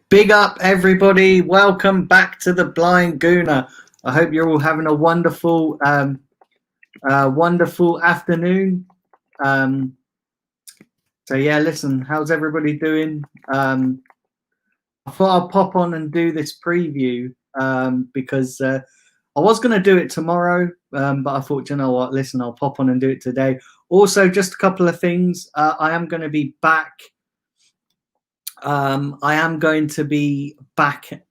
Big up, everybody. Welcome back to the Blind Gooner. I hope you're all having a wonderful, wonderful afternoon. So yeah, listen, how's everybody doing? I thought I'd pop on and do this preview because I was going to do it tomorrow, but I thought, you know what, listen, I'll pop on and do it today. Also, just a couple of things. I am going to be back. I am going to be back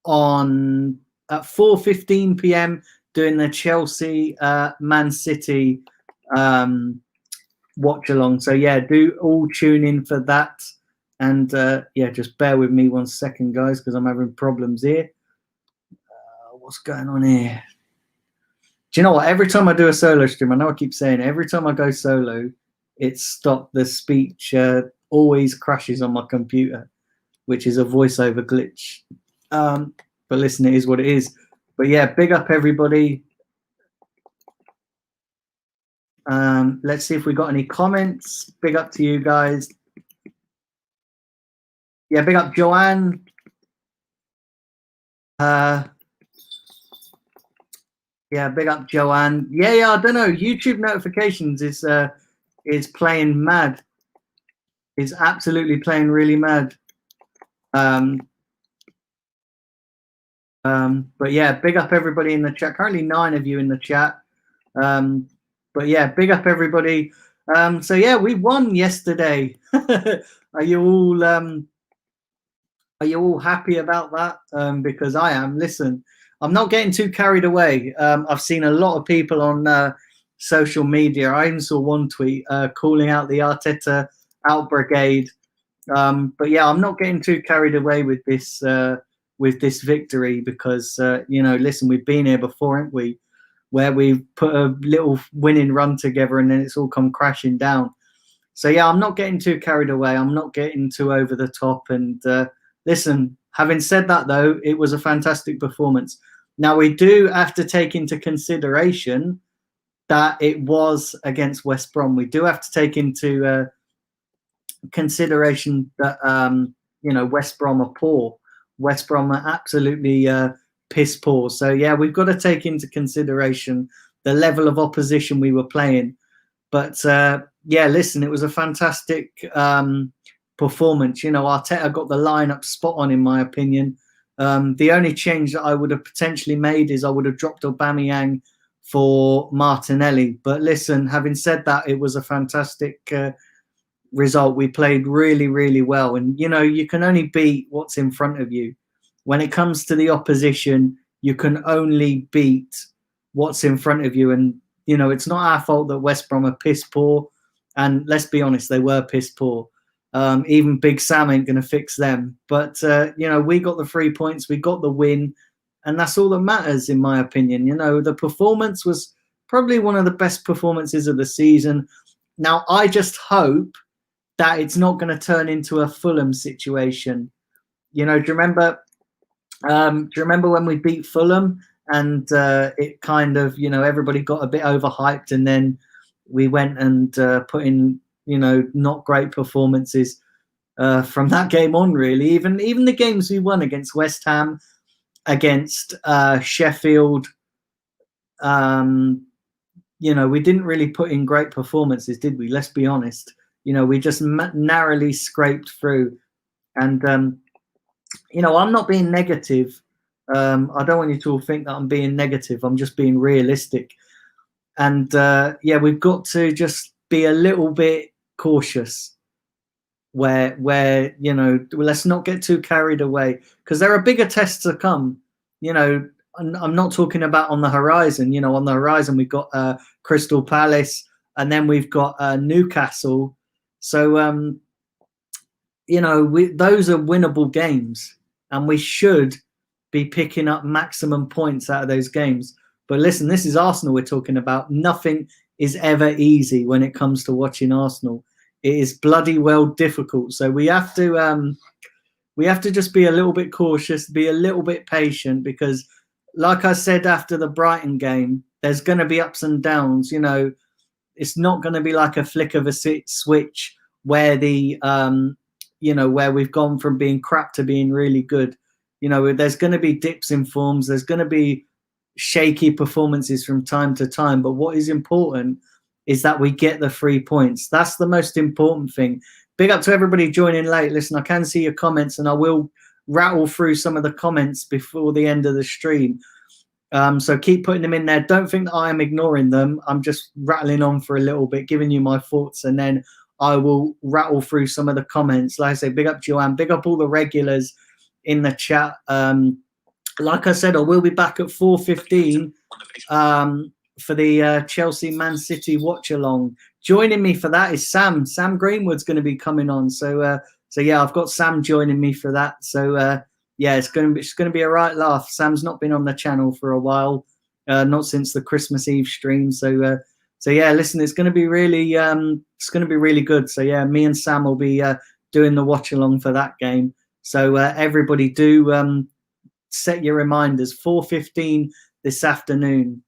on at 4:15 p.m. doing the Chelsea Man City watch along. So yeah, do all tune in for that. And yeah, just bear with me 1 second, guys, because I'm having problems here. What's going on here? Do you know what? Every time I do a solo stream, I know I keep saying it, every time I go solo, it's stopped. The speech always crashes on my computer, which is a voiceover glitch. But listen, it is what it is. But yeah, big up everybody. Let's see if we got any comments. Big up to you guys. Yeah, big up Joanne. Yeah, big up Joanne. Yeah, I don't know. YouTube notifications is playing mad. Is absolutely playing really mad. But yeah, big up everybody in the chat. Currently 9 of you in the chat. But yeah, big up everybody. So yeah, we won yesterday. Are you all happy about that? Because I am. Listen, I'm not getting too carried away. I've seen a lot of people on social media. I even saw one tweet calling out the Arteta out brigade. But yeah, I'm not getting too carried away with this victory because you know, listen, we've been here before, haven't we? Where we put a little winning run together and then it's all come crashing down. So yeah, I'm not getting too carried away. I'm not getting too over the top. And listen, having said that though, it was a fantastic performance. Now we do have to take into consideration that it was against West Brom. We do have to take into consideration that you know, West Brom are poor. West Brom are absolutely piss poor. So yeah, we've got to take into consideration the level of opposition we were playing. But yeah, listen, it was a fantastic performance. You know, Arteta got the lineup spot on, in my opinion. The only change that I would have potentially made is I would have dropped Aubameyang for Martinelli. But listen, having said that, it was a fantastic result. We played really, really well. And, you know, you can only beat what's in front of you. When it comes to the opposition, you can only beat what's in front of you. And, you know, it's not our fault that West Brom are piss poor. And let's be honest, they were piss poor. Even Big Sam ain't going to fix them. But, you know, we got the 3 points. We got the win. And that's all that matters, in my opinion. You know, the performance was probably one of the best performances of the season. Now, I just hope that it's not going to turn into a Fulham situation. You know, do you remember when we beat Fulham and it kind of, you know, everybody got a bit overhyped and then we went and put in, you know, not great performances from that game on, really. Even the games we won against West Ham, against Sheffield, you know, we didn't really put in great performances, did we? Let's be honest. You know, we just narrowly scraped through. And, you know, I'm not being negative. I don't want you to all think that I'm being negative. I'm just being realistic. And, yeah, we've got to just be a little bit cautious where you know, let's not get too carried away because there are bigger tests to come. You know, I'm not talking about on the horizon. You know, on the horizon, we've got Crystal Palace and then we've got Newcastle. So, you know, those are winnable games and we should be picking up maximum points out of those games. But listen, this is Arsenal we're talking about. Nothing is ever easy when it comes to watching Arsenal. It is bloody well difficult. So we have to just be a little bit cautious, be a little bit patient because, like I said after the Brighton game, there's going to be ups and downs. You know, it's not going to be like a flick of a switch where the you know, where we've gone from being crap to being really good. You know, there's going to be dips in forms. There's going to be shaky performances from time to time. But what is important is that we get the 3 points. That's the most important thing. Big up to everybody joining late. Listen, I can see your comments, and I will rattle through some of the comments before the end of the stream. So keep putting them in there. Don't think that I am ignoring them. I'm just rattling on for a little bit, giving you my thoughts, and then I will rattle through some of the comments. Like I say, big up Joanne, big up all the regulars in the chat. Like I said, I will be back at 4:15 for the Chelsea Man City watch along. Joining me for that is Sam. Sam Greenwood's going to be coming on. So yeah, I've got Sam joining me for that. So yeah, it's going to be a right laugh. Sam's not been on the channel for a while, not since the Christmas Eve stream. So yeah, listen, it's going to be really good. So yeah, me and Sam will be doing the watch along for that game. So everybody do set your reminders, 4:15 this afternoon.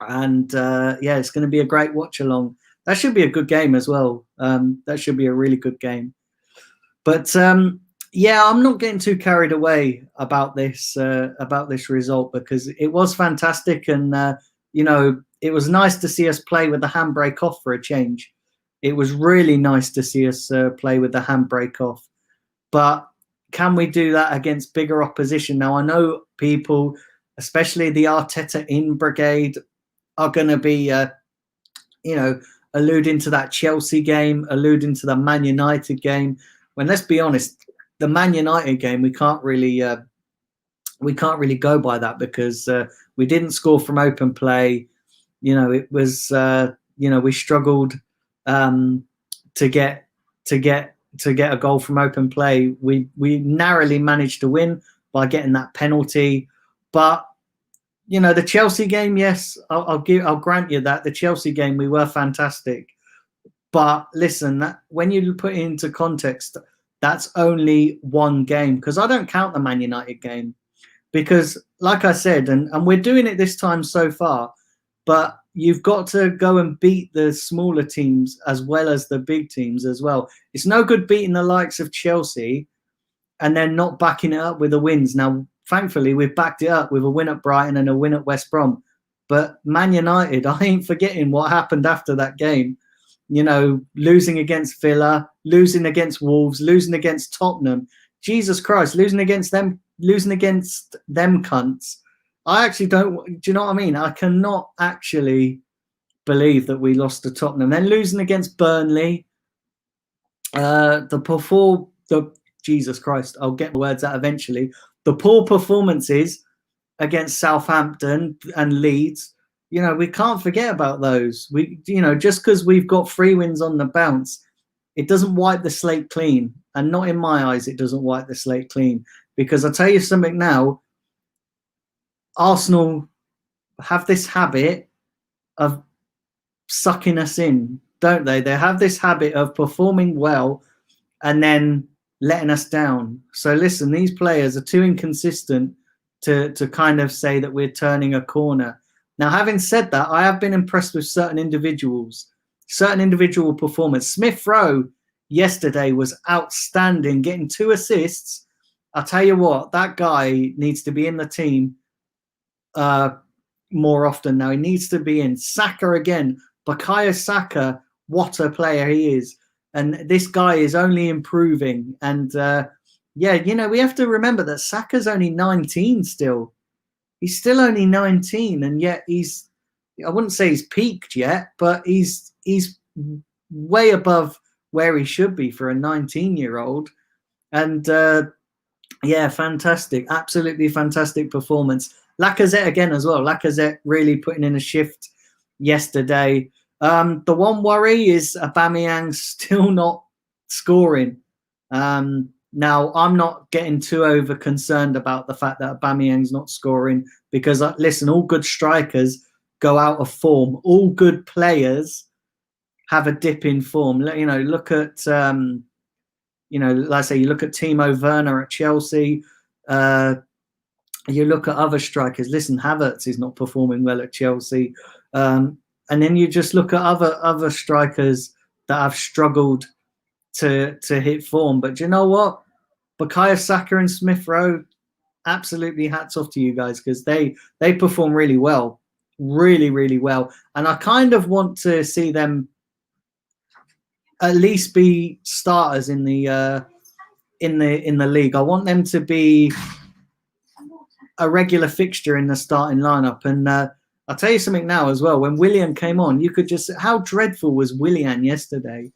And yeah, it's going to be a great watch along. That should be a good game as well. That should be a really good game. But yeah, I'm not getting too carried away about this result, because it was fantastic, and you know, it was nice to see us play with the handbrake off for a change. It was really nice to see us play with the handbrake off. But can we do that against bigger opposition? Now, I know people, especially the Arteta in brigade, are going to be, you know, alluding to that Chelsea game, alluding to the Man United game. When, let's be honest, the Man United game, we can't really go by that, because we didn't score from open play. You know, it was, you know, we struggled to get a goal from open play. We narrowly managed to win by getting that penalty, but you know, the Chelsea game, yes, I'll grant you that the Chelsea game, we were fantastic. But listen, when you put it into context, that's only one game, because I don't count the Man United game, because like I said, and we're doing it this time so far, but you've got to go and beat the smaller teams as well as the big teams as well. It's no good beating the likes of Chelsea and then not backing it up with the wins. Now, thankfully, we've backed it up with a win at Brighton and a win at West Brom. But Man United, I ain't forgetting what happened after that game. You know, losing against Villa, losing against Wolves, losing against Tottenham. Jesus Christ, losing against them cunts. I actually don't, do you know what I mean? I cannot actually believe that we lost to Tottenham. Then losing against Burnley, Jesus Christ, I'll get the words out eventually. The poor performances against Southampton and Leeds, you know, we can't forget about those. We, you know, just because we've got 3 wins on the bounce, it doesn't wipe the slate clean. And not in my eyes, it doesn't wipe the slate clean. Because I'll tell you something now, Arsenal have this habit of sucking us in, don't they? They have this habit of performing well and then letting us down. So listen, these players are too inconsistent to kind of say that we're turning a corner. Now, having said that, I have been impressed with certain individual performance. Smith Rowe yesterday was outstanding, getting 2 assists. I'll tell you what, that guy needs to be in the team more often now. He needs to be in. Saka again, Bukayo Saka, what a player he is. And this guy is only improving. And yeah, you know, we have to remember that Saka's only 19 still. He's still only 19, and yet he's, I wouldn't say he's peaked yet, but he's way above where he should be for a 19-year-old. And yeah, fantastic. Absolutely fantastic performance. Lacazette again as well. Lacazette really putting in a shift yesterday. The one worry is Aubameyang still not scoring. Now, I'm not getting too over concerned about the fact that Aubameyang's not scoring, because, listen, all good strikers go out of form. All good players have a dip in form. You know, look at, you know, like I say, you look at Timo Werner at Chelsea. You look at other strikers. Listen, Havertz is not performing well at Chelsea. And then you just look at other strikers that have struggled to hit form. But do you know what? Bukayo Saka and Smith Rowe, absolutely hats off to you guys, because they perform really well, really well. And I kind of want to see them at least be starters in the league. I want them to be a regular fixture in the starting lineup. And I'll tell you something now as well. When Willian came on, you could just, how dreadful was Willian yesterday?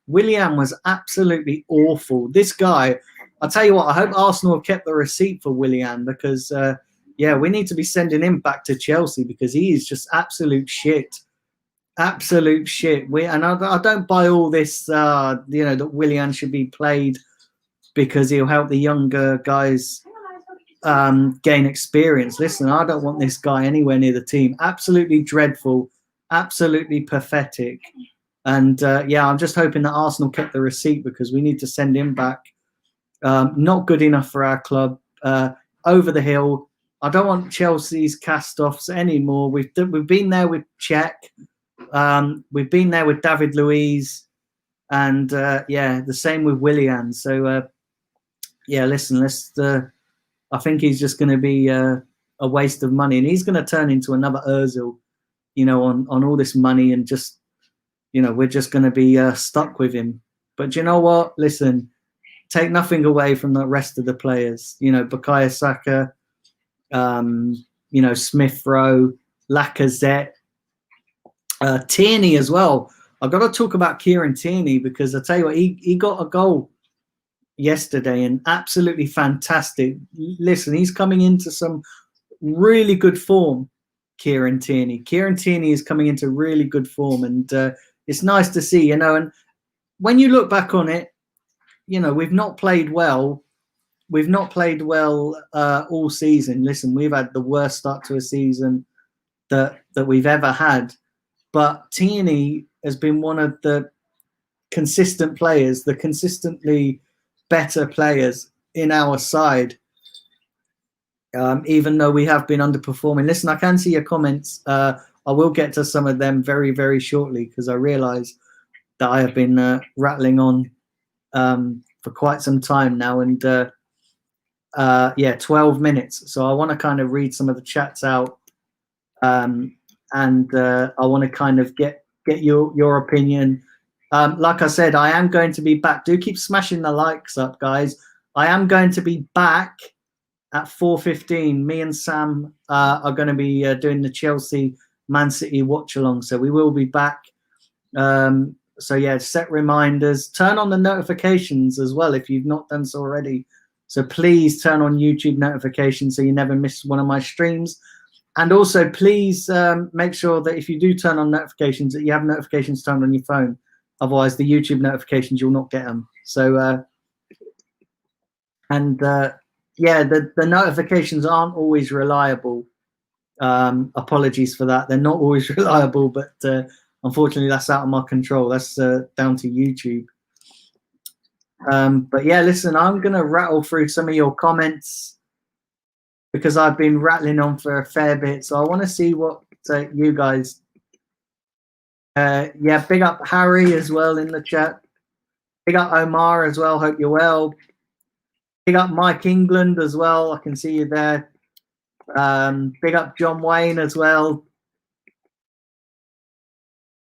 Willian was absolutely awful. This guy, I'll tell you what, I hope Arsenal have kept the receipt for Willian, because yeah, we need to be sending him back to Chelsea, because he is just absolute shit. Absolute shit. I don't buy all this, that Willian should be played because he'll help the younger guys gain experience. Listen, I don't want this guy anywhere near the team. Absolutely dreadful. Absolutely pathetic. And yeah, I'm just hoping that Arsenal kept the receipt, because we need to send him back. Not good enough for our club. Over the hill. I don't want Chelsea's cast-offs anymore. We've been there with Czech. We've been there with David Luiz. And yeah, the same with Willian. So yeah, listen, I think he's just going to be a waste of money, and he's going to turn into another Ozil, on all this money, and just, we're just going to be stuck with him. But you know what? Listen, take nothing away from the rest of the players. Bukayo Saka, Smith Rowe, Lacazette, Tierney as well. I've got to talk about Kieran Tierney, because I tell you what, he got a goal yesterday, and absolutely fantastic. Listen, he's coming into some really good form. Kieran Tierney is coming into really good form, and it's nice to see. And when you look back on it, we've not played well. We've not played well all season. Listen, we've had the worst start to a season that we've ever had. But Tierney has been one of the consistent players, the consistently better players in our side, even though we have been underperforming. Listen, I can see your comments. I will get to some of them very, very shortly, because I realise that I have been rattling on for quite some time now, and yeah, 12 minutes. So I want to kind of read some of the chats out, and I want to kind of get your opinion. Like I said, I am going to be back. Do keep smashing the likes up, guys. I am going to be back at 4:15. Me and Sam are going to be doing the Chelsea Man City watch along. So we will be back. So yeah, set reminders. Turn on the notifications as well if you've not done so already. So please turn on YouTube notifications so you never miss one of my streams. And also, please make sure that if you do turn on notifications, that you have notifications turned on your phone. Otherwise, the YouTube notifications, you'll not get them. So, yeah, the notifications aren't always reliable. Apologies for that. They're not always reliable, but unfortunately, that's out of my control. That's down to YouTube. But yeah, listen, I'm going to rattle through some of your comments, because I've been rattling on for a fair bit. So I want to see what you guys... yeah, big up Harry as well in the chat. Big up Omar as well. Hope you're well. Big up Mike England as well. I can see you there. Big up John Wayne as well.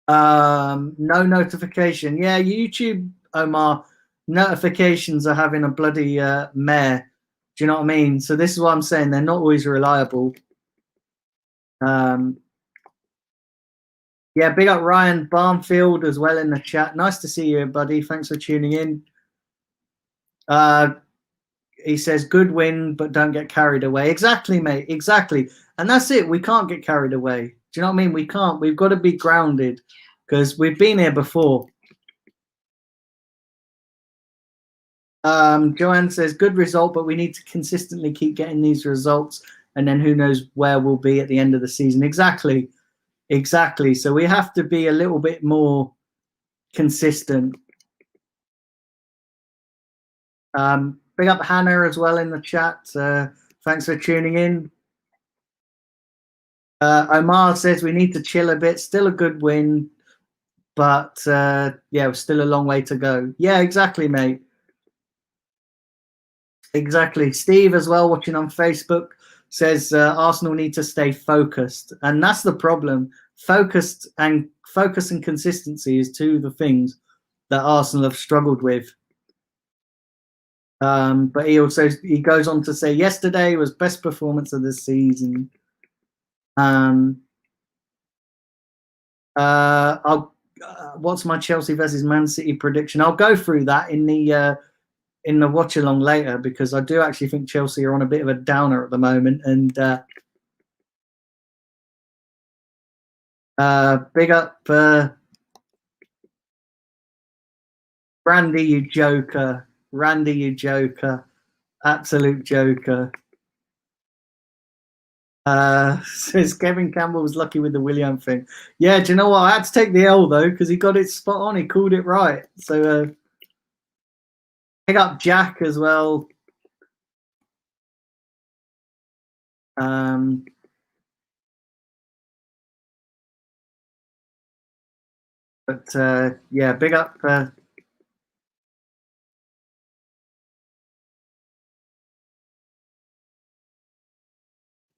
No notification. Yeah, YouTube, Omar, notifications are having a bloody mare. Do you know what I mean? So this is what I'm saying. They're not always reliable. Yeah, big up Ryan Barnfield as well in the chat. Nice to see you, buddy. Thanks for tuning in. He says, good win, but don't get carried away. Exactly, mate. Exactly. And that's it. We can't get carried away. Do you know what I mean? We can't. We've got to be grounded, because we've been here before. Joanne says, good result, but we need to consistently keep getting these results, and then who knows where we'll be at the end of the season. Exactly. Exactly. So we have to be a little bit more consistent. Big up Hannah as well in the chat. Thanks for tuning in. Omar says we need to chill a bit. Still a good win. but yeah, still a long way to go. Yeah, exactly, mate. Exactly. Steve as well, watching on Facebook, says Arsenal need to stay focused, and that's the problem. Focus and consistency is two of the things that Arsenal have struggled with. But he goes on to say yesterday was best performance of the season. What's my Chelsea versus Man City prediction? I'll go through that in the watch along later, because I do actually think Chelsea are on a bit of a downer at the moment. And big up Randy, you joker. Randy, you joker. Absolute joker. Says Kevin Campbell was lucky with the Willian thing. Yeah, do you know what? I had to take the L though, because he got it spot on. He called it right. So pick up Jack as well. But yeah, big up.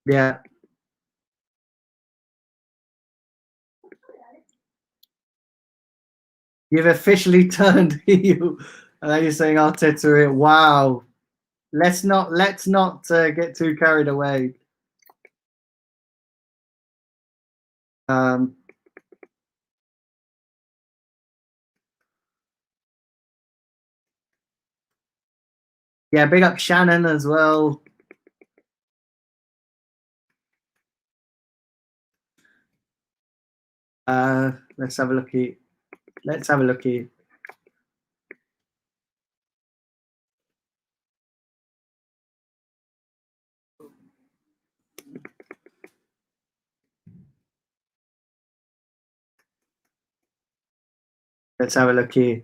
Yeah. You've officially turned heel. You're saying Arteta here. Wow. Let's not get too carried away. Yeah, big up Shannon as well. Let's have a look here. Let's have a look here. Let's have a look here.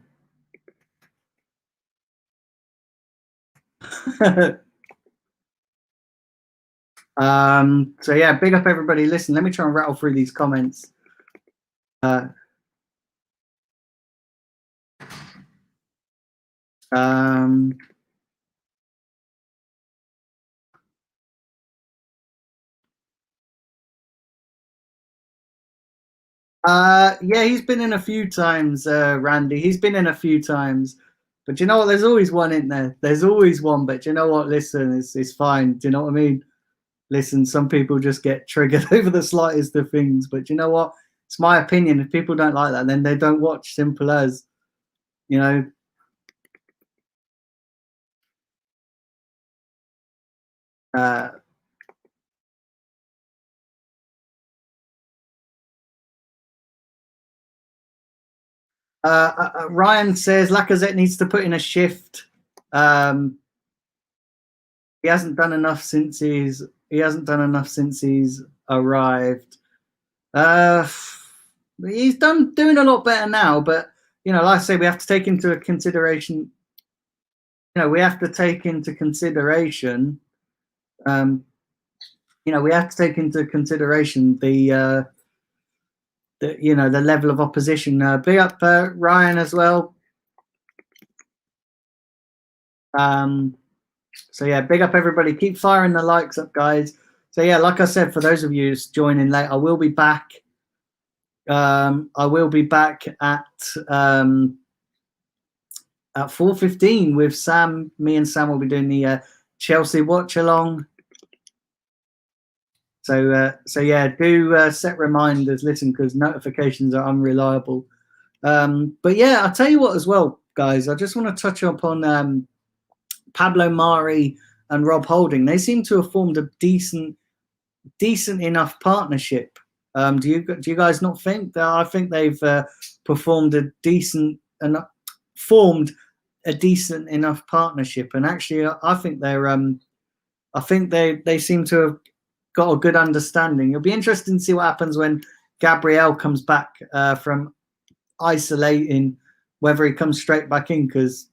So yeah, big up everybody. Listen, let me try and rattle through these comments. Yeah, he's been in a few times, Randy. He's been in a few times. But you know what? There's always one in there. There's always one. But you know what? Listen, it's fine. Do you know what I mean? Listen, some people just get triggered over the slightest of things. But you know what? It's my opinion. If people don't like that, then they don't watch. Simple as, you know. Ryan says Lacazette needs to put in a shift. He hasn't done enough since he's arrived. He's doing a lot better now, but you know, like I say, we have to take into consideration. You know, we have to take into consideration. You know, we have to take into consideration the you know, the level of opposition. Big up Ryan as well. So yeah, big up everybody. Keep firing the likes up, guys. So yeah, like I said, for those of you joining late, I will be back. I will be back at 4:15 with Sam. Me and Sam will be doing the Chelsea watch along. So yeah, do set reminders. Listen, because notifications are unreliable. But yeah, I'll tell you what as well, guys. I just want to touch upon Pablo Mari and Rob Holding. They seem to have formed a decent enough partnership. Do you guys not think that? I think they've formed a decent enough partnership, and actually, I think they seem to have got a good understanding. It'll be interesting to see what happens when Gabriel comes back from isolating, whether he comes straight back in, because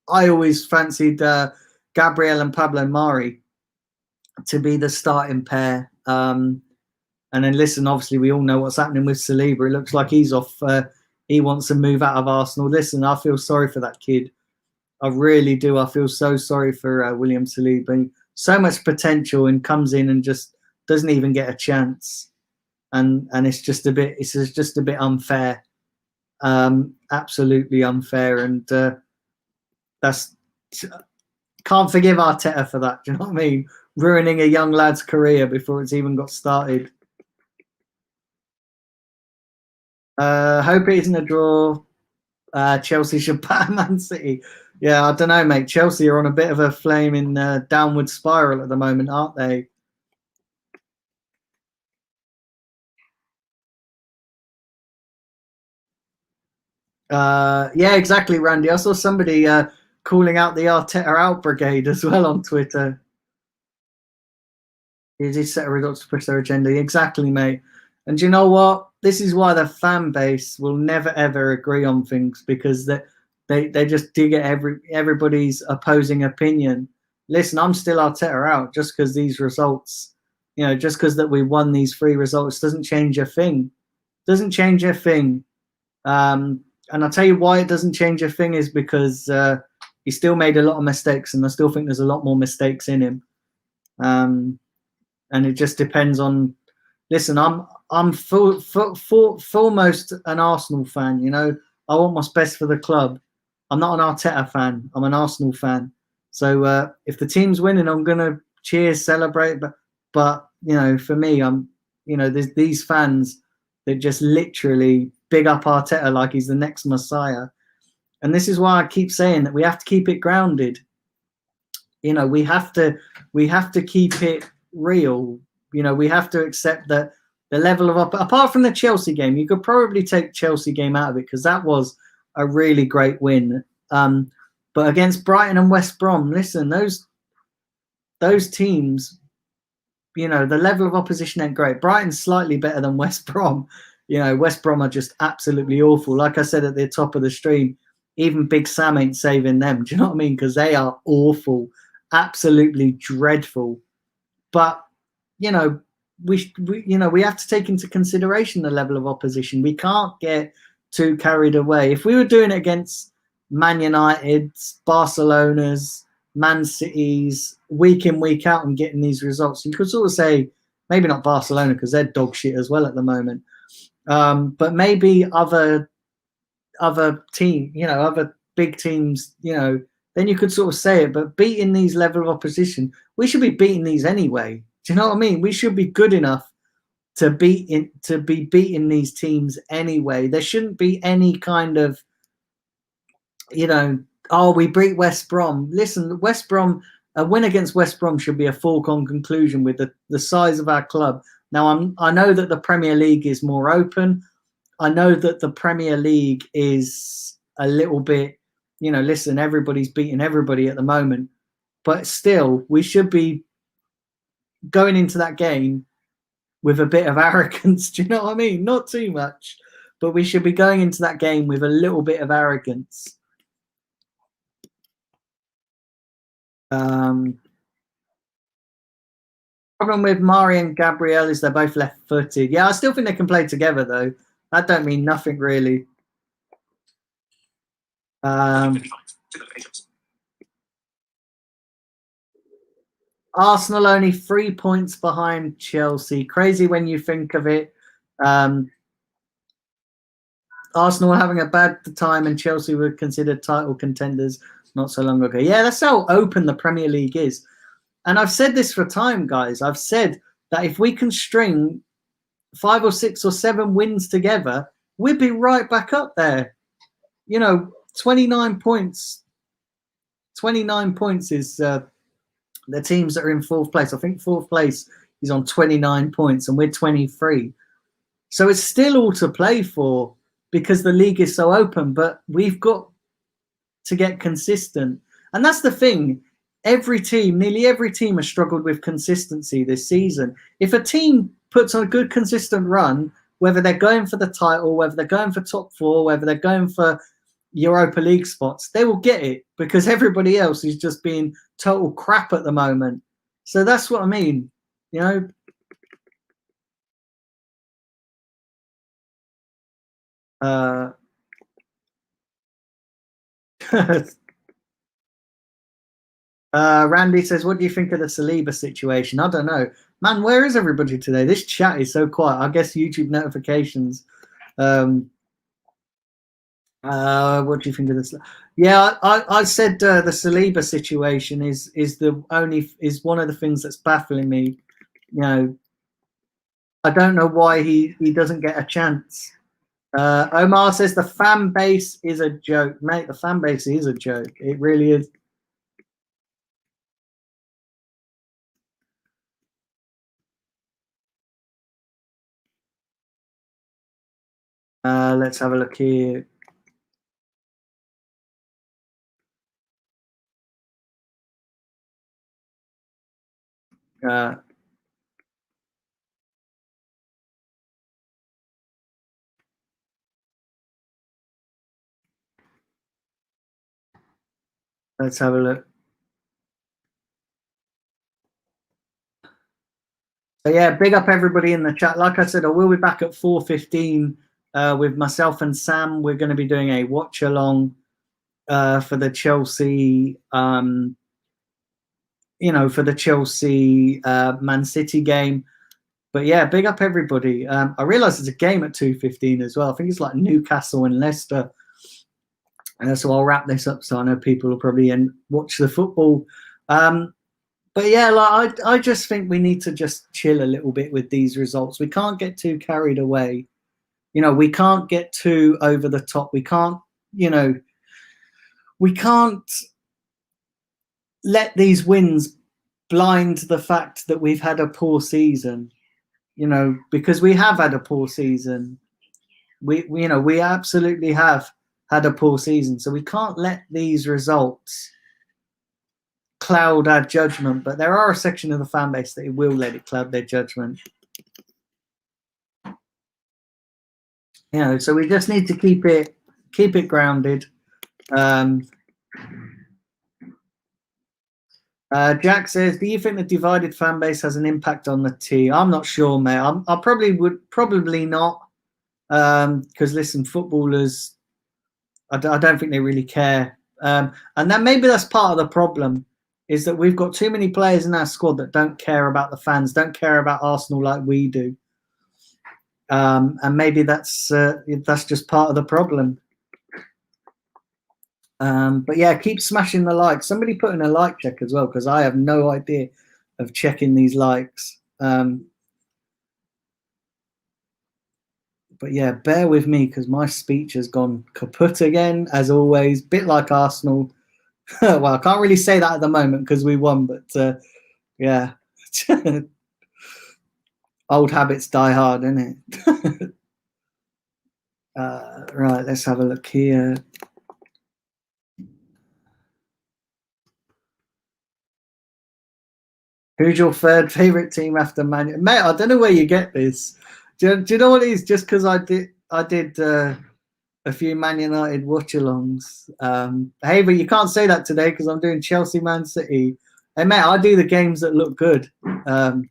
I always fancied Gabriel and Pablo Mari to be the starting pair. And then listen, obviously we all know what's happening with Saliba. It looks like he's off he wants to move out of Arsenal. Listen, I feel sorry for that kid. I really do. I feel so sorry for William Saliba. So much potential, and comes in and just doesn't even get a chance. And it's just a bit unfair. Absolutely unfair, and that's can't forgive Arteta for that. Do you know what I mean? Ruining a young lad's career before it's even got started. Hope it isn't a draw. Chelsea should bat Man City. Yeah, I don't know, mate. Chelsea are on a bit of a flaming downward spiral at the moment, aren't they? Yeah, exactly, Randy. I saw somebody calling out the Arteta out brigade as well on Twitter. He did set a results to push their agenda. Exactly, mate. And you know what? This is why the fan base will never ever agree on things, because they just dig at everybody's opposing opinion. Listen, I'm still Arteta out just because these results, just because that we won these 3 results doesn't change a thing. Doesn't change a thing. And I'll tell you why it doesn't change a thing is because he still made a lot of mistakes, and I still think there's a lot more mistakes in him. And it just depends on. Listen, I'm foremost an Arsenal fan. I want what's best for the club. I'm not an Arteta fan. I'm an Arsenal fan. So if the team's winning, I'm gonna cheer, celebrate. But for me, there's these fans that just literally big up Arteta like he's the next Messiah. And this is why I keep saying that we have to keep it grounded. We have to keep it real. We have to accept that the level of apart from the Chelsea game, you could probably take Chelsea game out of it because that was a really great win. But against Brighton and West Brom, listen, those teams, the level of opposition ain't great. Brighton's slightly better than West Brom. West Brom are just absolutely awful. Like I said at the top of the stream, even Big Sam ain't saving them. Do you know what I mean? Because they are awful, absolutely dreadful. But we have to take into consideration the level of opposition. We can't get too carried away. If we were doing it against Man United's, Barcelona's, Man City's, week in, week out, and getting these results, you could sort of say maybe not Barcelona because they're dog shit as well at the moment. But maybe other team, other big teams, then you could sort of say it. But beating these level of opposition, we should be beating these anyway. Do you know what I mean? We should be good enough to be beating these teams anyway. There shouldn't be any kind of, we beat West Brom. Listen, West Brom, a win against West Brom should be a foregone conclusion with the size of our club. Now, I know that the Premier League is more open. I know that the Premier League is a little bit, listen, everybody's beating everybody at the moment. But still, we should be going into that game with a bit of arrogance. Do you know what I mean? Not too much, but we should be going into that game with a little bit of arrogance. Problem with Mari and Gabriel is they're both left-footed. Yeah, I still think they can play together, though. That don't mean nothing, really. Arsenal only 3 points behind Chelsea. Crazy when you think of it. Arsenal were having a bad time and Chelsea were considered title contenders not so long ago. Yeah, that's how open the Premier League is. And I've said this for time, guys. I've said that if we can string 5 or 6 or 7 wins together, we'd be right back up there. 29 points. 29 points is the teams that are in 4th place. I think 4th place is on 29 points and we're 23. So it's still all to play for because the league is so open, but we've got to get consistent. And that's the thing. Nearly every team has struggled with consistency this season. If a team puts on a good, consistent run, whether they're going for the title, whether they're going for top 4, whether they're going for Europa League spots, they will get it because everybody else is just being total crap at the moment. So that's what I mean, Randy says, what do you think of the Saliba situation? I don't know. Man, where is everybody today? This chat is so quiet. I guess YouTube notifications. What do you think of this? Yeah, I said the Saliba situation is one of the things that's baffling me. You know, I don't know why he doesn't get a chance. Omar says the fan base is a joke, mate. The fan base is a joke. It really is. Let's have a look here. Let's have a look. So yeah, big up everybody in the chat. Like I said, I will be back at 4:15 with myself and Sam. We're going to be doing a watch along for the Chelsea, for the Chelsea Man City game. But yeah, big up everybody. I realise there's a game at 2:15 as well. I think it's like Newcastle and Leicester. So I'll wrap this up so I know people will probably watch the football. But yeah, like I just think we need to just chill a little bit with these results. We can't get too carried away. We can't get too over the top. We can't, we can't let these wins blind the fact that we've had a poor season. Because we have had a poor season. We absolutely have had a poor season. So we can't let these results cloud our judgment, but there are a section of the fan base that will let it cloud their judgment. So we just need to keep it grounded. Jack says, do you think the divided fan base has an impact on the team? I'm not sure, mate. I probably not, because listen, footballers, I don't think they really care, and then maybe that's part of the problem, is that we've got too many players in our squad that don't care about the fans, don't care about Arsenal like we do, and maybe that's just part of the problem. But yeah, keep smashing the likes. Somebody put in a like check as well, because I have no idea of checking these likes. But yeah, bear with me because my speech has gone kaput again, as always. Bit like Arsenal. Well, I can't really say that at the moment because we won, but yeah. Old habits die hard, isn't it? Right, let's have a look here. Who's your third favourite team after Man United? Mate, I don't know where you get this. Do you know what it is? Just because I did a few Man United watch-alongs. Hey, but you can't say that today because I'm doing Chelsea Man City. Hey, mate, I do the games that look good. Big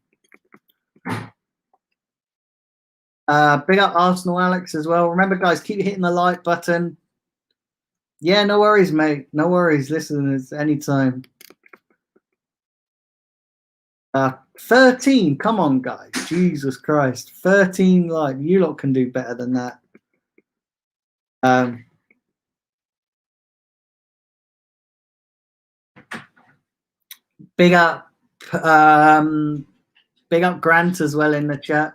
up Arsenal, Alex, as well. Remember, guys, keep hitting the like button. Yeah, no worries, mate. No worries. Listen, it's anytime. 13. Come on, guys. Jesus Christ. 13 like you lot can do better than that. Big up Grant as well in the chat.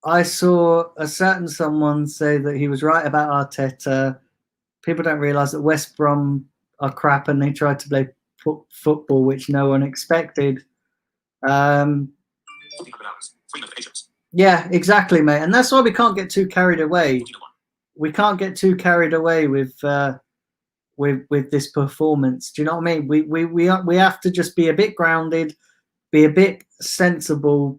I saw a certain someone say that he was right about Arteta. People don't realise that West Brom are crap and they tried to play football, which no one expected. Yeah, exactly, mate. And that's why we can't get too carried away. We can't get too carried away with this performance. Do you know what I mean? We have to just be a bit grounded, be a bit sensible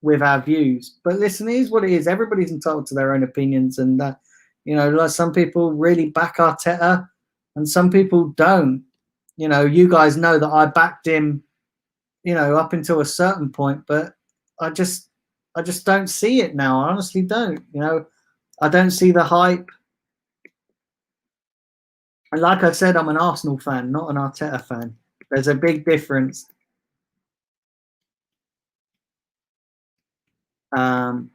with our views. But listen, it is what it is. Everybody's entitled to their own opinions, and like some people really back Arteta, and some people don't. You guys know that I backed him, up until a certain point, but I just don't see it now. I honestly don't. I don't see the hype. And like I said, I'm an Arsenal fan, not an Arteta fan. There's a big difference. Um,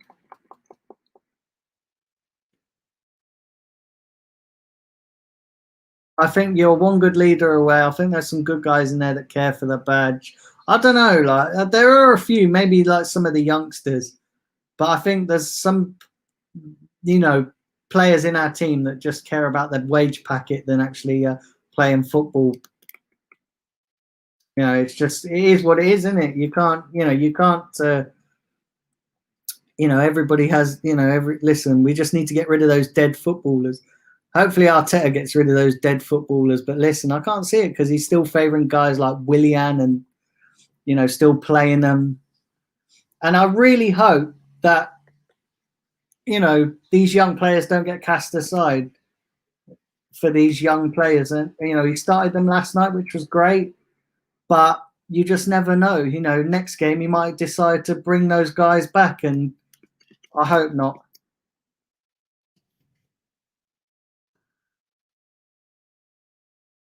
I think you're one good leader away. I think there's some good guys in there that care for the badge. I don't know, like there are a few, maybe like some of the youngsters, but I think there's some, you know, players in our team that just care about their wage packet than actually playing football. You know, it's just, it is what it is, isn't it? You can't, you can't. Everybody has, listen, we just need to get rid of those dead footballers. Hopefully Arteta gets rid of those dead footballers. But listen, I can't see it because he's still favouring guys like Willian and, still playing them. And I really hope that, these young players don't get cast aside for these young players. And, he started them last night, which was great. But you just never know. Next game he might decide to bring those guys back. And I hope not.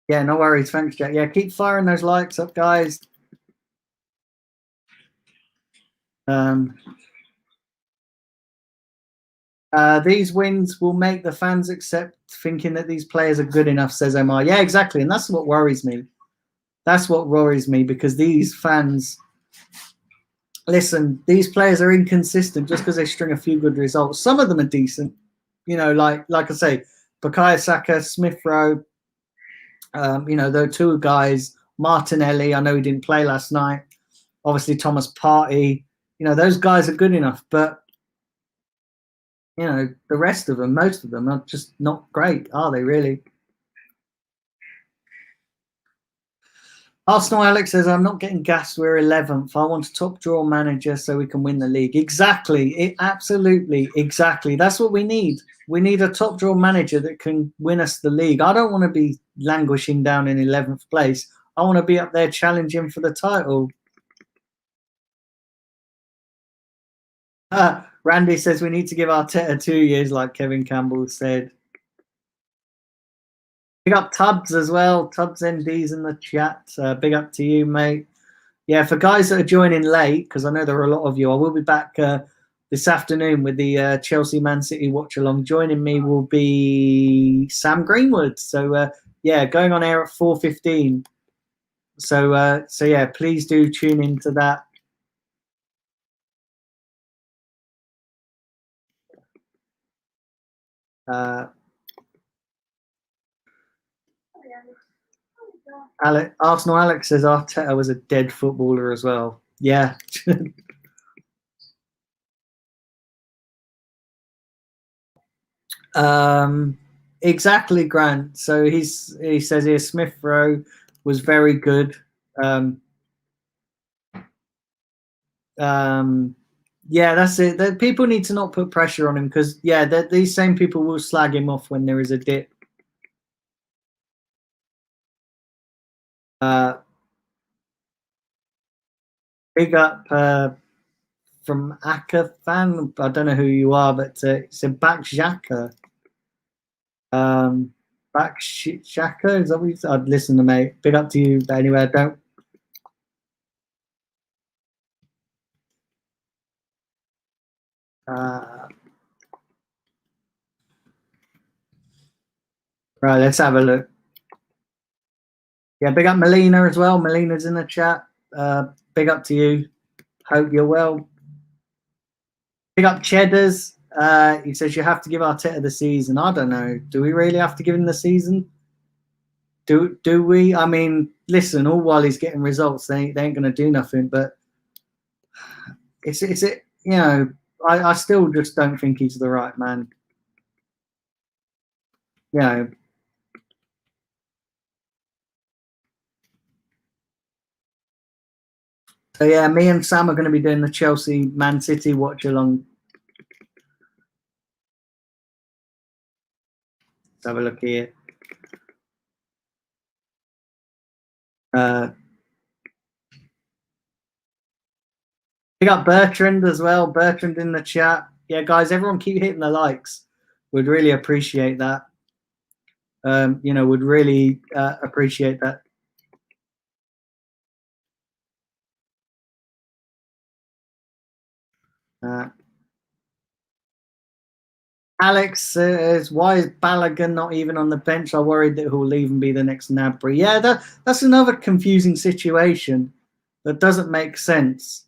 Yeah, no worries. Thanks, Jack. Yeah, keep firing those likes up, guys. These wins will make the fans accept thinking that these players are good enough, says Omar. Yeah, exactly. And that's what worries me. That's what worries me because these fans, listen, these players are inconsistent just because they string a few good results. Some of them are decent. Like I say, Bukayo Saka, Smith Rowe, the two guys, Martinelli, I know he didn't play last night. Obviously, Thomas Partey, those guys are good enough. But, the rest of them, most of them are just not great, are they really? Arsenal Alex says, I'm not getting gassed. We're 11th. I want a top draw manager so we can win the league. Exactly. Absolutely. Exactly. That's what we need. We need a top draw manager that can win us the league. I don't want to be languishing down in 11th place. I want to be up there challenging for the title. Randy says we need to give Arteta 2 years, like Kevin Campbell said. Big up Tubbs as well. Tubbs ND's in the chat. Big up to you, mate. Yeah, for guys that are joining late, because I know there are a lot of you, I will be back this afternoon with the Chelsea Man City watch along. Joining me will be Sam Greenwood. So yeah, going on air at 4:15. So yeah, please do tune into that. Arsenal Alex says Arteta was a dead footballer as well. Yeah. Exactly, Grant. So he says here Smith Rowe was very good. Yeah, that's it. People need to not put pressure on him because yeah, these same people will slag him off when there is a dip. Big up from Aka fan. I don't know who you are, but it's a back Xhaka. Back Xhaka, is that what you said? I'd listen to mate. Big up to you. But anyway, I don't. Right, let's have a look. Yeah, big up Melina as well. Melina's in the chat. Big up to you. Hope you're well. Big up Cheddars. He says you have to give Arteta the season. I don't know. Do we really have to give him the season? Do we? I mean, listen. All while he's getting results, they ain't going to do nothing. But it's it. I still just don't think he's the right man. So yeah, me and Sam are going to be doing the Chelsea Man City watch along. Let's have a look here. Big up Bertrand as well. Bertrand in the chat. Yeah, guys, everyone keep hitting the likes. Would really appreciate that. Would really appreciate that. Alex says, why is Balogun not even on the bench? I'm worried that he'll leave and be the next Gnabry. Yeah, that's another confusing situation that doesn't make sense.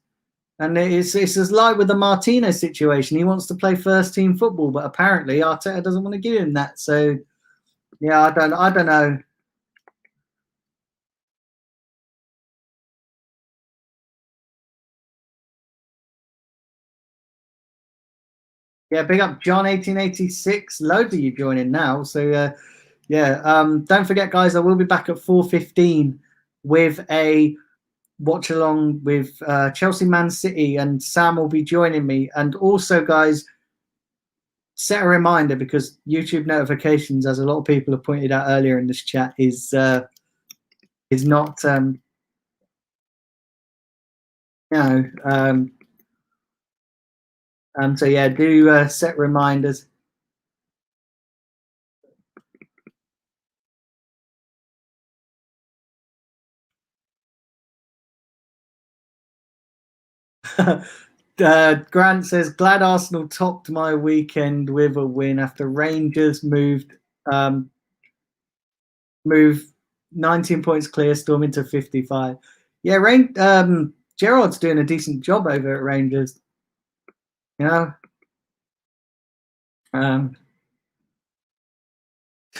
And it's as like with the Martinez situation. He wants to play first team football, but apparently Arteta doesn't want to give him that. So yeah, I don't know. Yeah, big up John 1886. Loads of you joining now. So don't forget, guys, I will be back at 4:15 with a watch along with Chelsea Man City, and Sam will be joining me. And also, guys, set a reminder, because YouTube notifications, as a lot of people have pointed out earlier in this chat, is not so yeah, do set reminders. Grant says, glad Arsenal topped my weekend with a win after Rangers moved 19 points clear, storming to 55. Yeah, Gerard's doing a decent job over at Rangers. You know,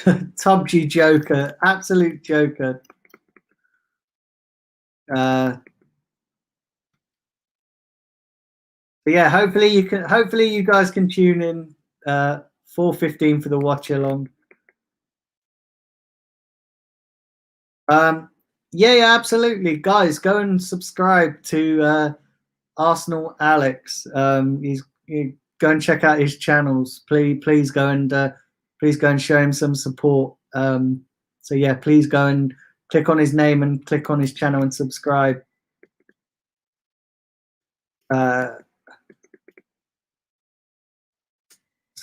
Tubji Joker, absolute joker. But yeah, hopefully you guys can tune in 4:15 for the watch along. Yeah, absolutely, guys. Go and subscribe to Arsenal Alex. Go and check out his channels. Please go and show him some support. So yeah, please go and click on his name and click on his channel and subscribe. So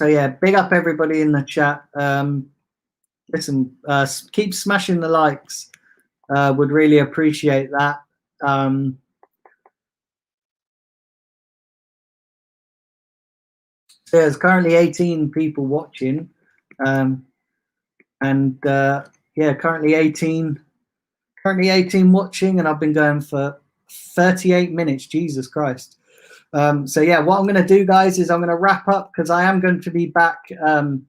yeah, big up everybody in the chat. Listen, keep smashing the likes. Would really appreciate that. So there's currently 18 people watching, and yeah, currently 18 watching, and I've been going for 38 minutes. Jesus Christ. So yeah, what I'm going to do, guys, is I'm going to wrap up, because I am going to be back. I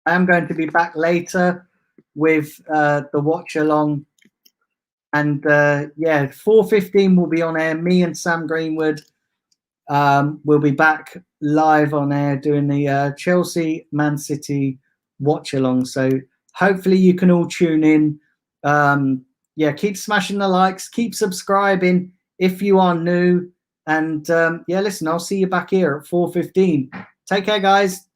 am going to be back later with the watch along, and yeah, 4:15 will be on air. Me and Sam Greenwood will be back live on air doing the Chelsea Man City watch along. So hopefully you can all tune in. Yeah, keep smashing the likes, keep subscribing if you are new, and yeah, listen, I'll see you back here at 4:15. Take care, guys.